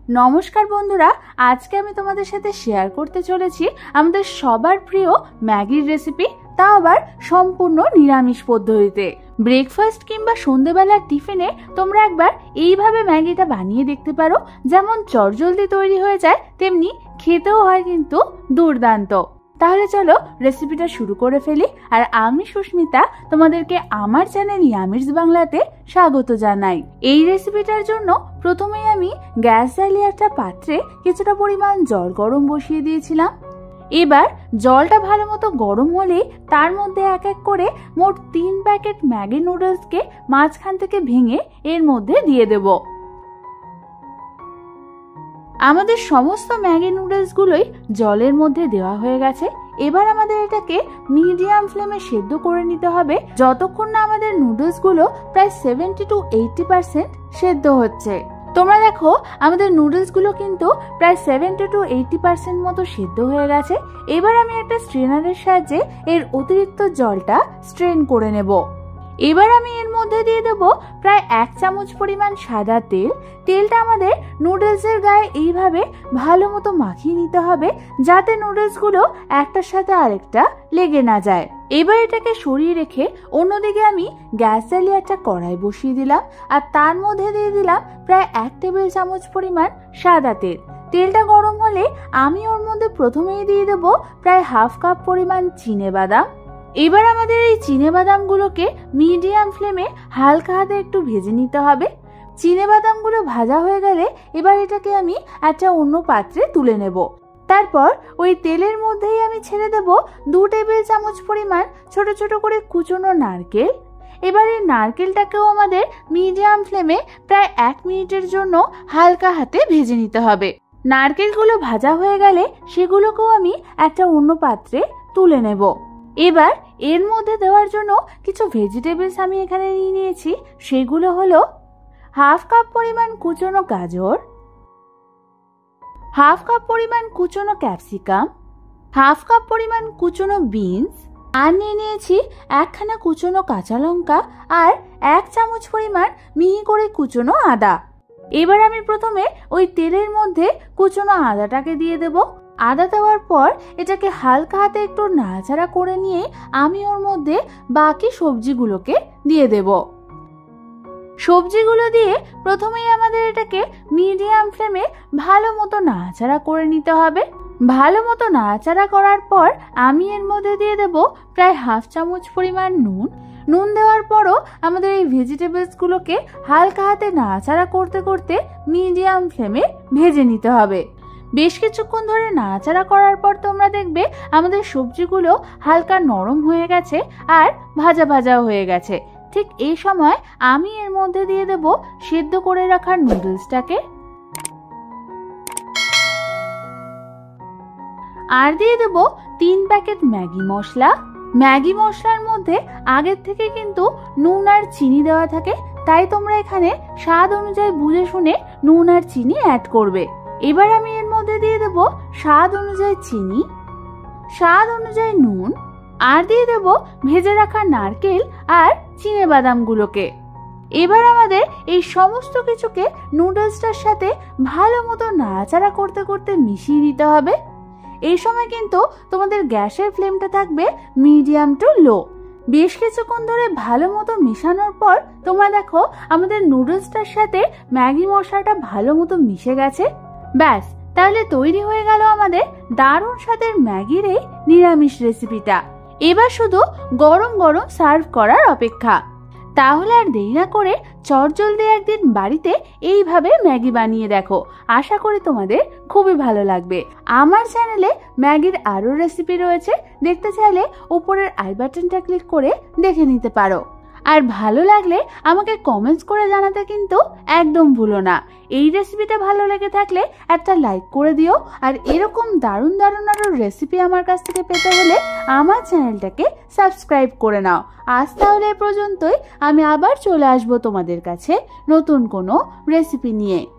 নমস্কার বন্ধুরা, আজকে আমি তোমাদের সাথে শেয়ার করতে চলেছি আমাদের সবার প্রিয় ম্যাগির রেসিপি, তা আবার সম্পূর্ণ নিরামিষ পদ্ধতিতে। ব্রেকফাস্ট কিংবা সন্ধ্যেবেলার টিফিনে তোমরা একবার এইভাবে ম্যাগিটা বানিয়ে দেখতে পারো। যেমন চটজলদি তৈরি হয়ে যায়, তেমনি খেতেও হয় কিন্তু দুর্দান্ত। তাহলে চলো রেসিপিটা শুরু করে ফেলি। আর আমি সুস্মিতা তোমাদেরকে আমার চ্যানেল ইয়ামিরস বাংলাতে স্বাগত জানাই। এই রেসিপিটার জন্য প্রথমেই আমি গ্যাস জ্বালিয়ে একটা পাত্রে কিছুটা পরিমাণ জল গরম বসিয়ে দিয়েছিলাম। এবার জলটা ভালো মতো গরম হলেই তার মধ্যে এক এক করে মোট 3 প্যাকেট ম্যাগি নুডলসকে মাঝখান থেকে ভেঙে এর মধ্যে দিয়ে দেব। আমাদের সমস্ত ম্যাগি নুডলস গুলোই জলের মধ্যে দেওয়া হয়ে গেছে। এবার আমাদের এটাকে মিডিয়াম ফ্লেমে সেদ্ধ করে নিতে হবে, যতক্ষণ না আমাদের নুডলস গুলো প্রায় 70 to 80% সেদ্ধ হচ্ছে। তোমরা দেখো আমাদের নুডলস গুলো কিন্তু প্রায় 70 to 80% মতো সেদ্ধ হয়ে গেছে। এবার আমি একটা স্ট্রেনারের সাহায্যে এর অতিরিক্ত জলটা স্ট্রেন করে নেব। এবার আমি এর মধ্যে দিয়ে দেব প্রায় 1 চামচ পরিমাণ সাদা তেল। তেলটা আমাদের নুডলসের গায়ে এইভাবে ভালো মতো মাখিয়ে নিতে হবে, যাতে নুডলসগুলো একটার সাথে আরেকটা লেগে না যায়। এবার এটাকে সরিয়ে রেখে অন্যদিকে আমি গ্যাস জ্বালিয়ে একটা কড়াই বসিয়ে দিলাম, আর তার মধ্যে দিয়ে দিলাম প্রায় 1 টেবিল চামচ পরিমাণ সাদা তেল। তেলটা গরম হলে আমি ওর মধ্যে প্রথমেই দিয়ে দেব প্রায় 1/2 কাপ পরিমাণ চিনেবাদাম। এবার আমাদের এই চিনেবাদামগুলোকে মিডিয়াম ফ্লেমে হালকা হাতে একটু ভেজে নিতে হবে। চিনেবাদামগুলো ভাজা হয়ে গেলে এবার এটাকে আমি একটা অন্য পাত্রে তুলে নেব। তারপর ওই তেলের মধ্যেই আমি ছেড়ে দেব 2 টেবিল চামচ পরিমাণ ছোট ছোট করে কুচনো নারকেল। এবার এই নারকেলটাকেও আমাদের মিডিয়াম ফ্লেমে প্রায় 1 মিনিটের জন্য হালকা হাতে ভেজে নিতে হবে। নারকেলগুলো ভাজা হয়ে গেলে সেগুলোকেও আমি একটা অন্য পাত্রে তুলে নেব। এবার এর মধ্যে দেওয়ার জন্য কিছু ভেজিটেবলস আমি এখানে নিয়ে নিয়েছি। সেগুলো হলো 1/2 কাপ পরিমাণ কুচনো গাজর, 1/2 কাপ পরিমাণ কুচনো ক্যাপসিকাম, 1/2 কাপ পরিমাণ কুচনো বিনস, আর নিয়ে নিয়েছি 1খানা কুচনো কাঁচা লঙ্কা আর 1 চামচ পরিমাণ মিহি করে কুচনো আদা। এবার আমি প্রথমে ওই তেলের মধ্যে কুচনো আদাটাকে দিয়ে দেব। আদা দেওয়ার পর এটাকে হালকা হাতে একটু নাড়াচাড়া করে নিয়ে আমি ওর মধ্যে বাকি সবজিগুলোকে দিয়ে দেব। সবজিগুলো দিয়ে প্রথমেই আমাদের এটাকে মিডিয়াম ফ্লেমে ভালো মতো নাড়াচাড়া করে নিতে হবে। ভালো মতো নাড়াচাড়া করার পর আমি এর মধ্যে দিয়ে দেব প্রায় 1/2 চামচ পরিমাণ নুন। নুন দেওয়ার পরও আমাদের এই ভেজিটেবলসগুলোকে হালকা হাতে নাড়াচাড়া করতে করতে মিডিয়াম ফ্লেমে ভেজে নিতে হবে। বেশ কিছুক্ষণ ধরে নাড়াচাড়া করার পর তোমরা দেখবে আমাদের সবজিগুলো হালকা নরম হয়ে গেছে আর ভাজা ভাজাও হয়ে গেছে। ঠিক এই সময় আমি এর মধ্যে দিয়ে দেব সেদ্ধ করে রাখা নুডলসটাকে, আর দিয়ে দেব 3 প্যাকেট ম্যাগি মশলা। ম্যাগি মশলার মধ্যে আগের থেকে কিন্তু নুন আর চিনি দেওয়া থাকে, তাই তোমরা এখানে স্বাদ অনুযায়ী বুঝে শুনে নুন আর চিনি অ্যাড করবে। এবার আমি এর মধ্যে দিয়ে দেব স্বাদ অনুযায়ী চিনি, স্বাদ অনুযায়ী নুন, আর দিয়ে দেব ভেজে রাখা নারকেল আর চিনেবাদামগুলোকে। এবার আমাদের এই সমস্ত কিছুকে নুডলসটার সাথে ভালো মতো নাড়াচাড়া করতে করতে মিশিয়ে নিতে হবে। এই সময় কিন্তু তোমাদের গ্যাসের ফ্লেমটা থাকবে মিডিয়াম টু লো। বেশ কিছুক্ষণ ধরে ভালো মতো মেশানোর পর তোমরা দেখো আমাদের নুডলসটার সাথে ম্যাগি মশলাটা ভালো মতো মিশে গেছে। ব্যাস, তাহলে তৈরি হয়ে গেল আমাদের দারুণ স্বাদের ম্যাগির এই নিরামিষ রেসিপিটা। এবার শুধু গরম গরম সার্ভ করার অপেক্ষা। তাহলে আর দেরি না করে চটজলদি একদিন বাড়িতে এইভাবে ম্যাগি বানিয়ে দেখো। আশা করি তোমাদের খুবই ভালো লাগবে। আমার চ্যানেলে ম্যাগির আরও রেসিপি রয়েছে, দেখতে চাইলে উপরের আই বাটনটা ক্লিক করে দেখে নিতে পারো। আর ভালো লাগলে আমাকে কমেন্টস করে জানাতে কিন্তু একদম ভুলো না। এই রেসিপিটা ভালো লেগে থাকলে একটা লাইক করে দিও। আর এরকম দারুণ দারুণ আরও রেসিপি আমার কাছ থেকে পেতে হলে আমার চ্যানেলটাকে সাবস্ক্রাইব করে নাও। আজ তাহলে এ পর্যন্তই। আমি আবার চলে আসবো তোমাদের কাছে নতুন কোনো রেসিপি নিয়ে।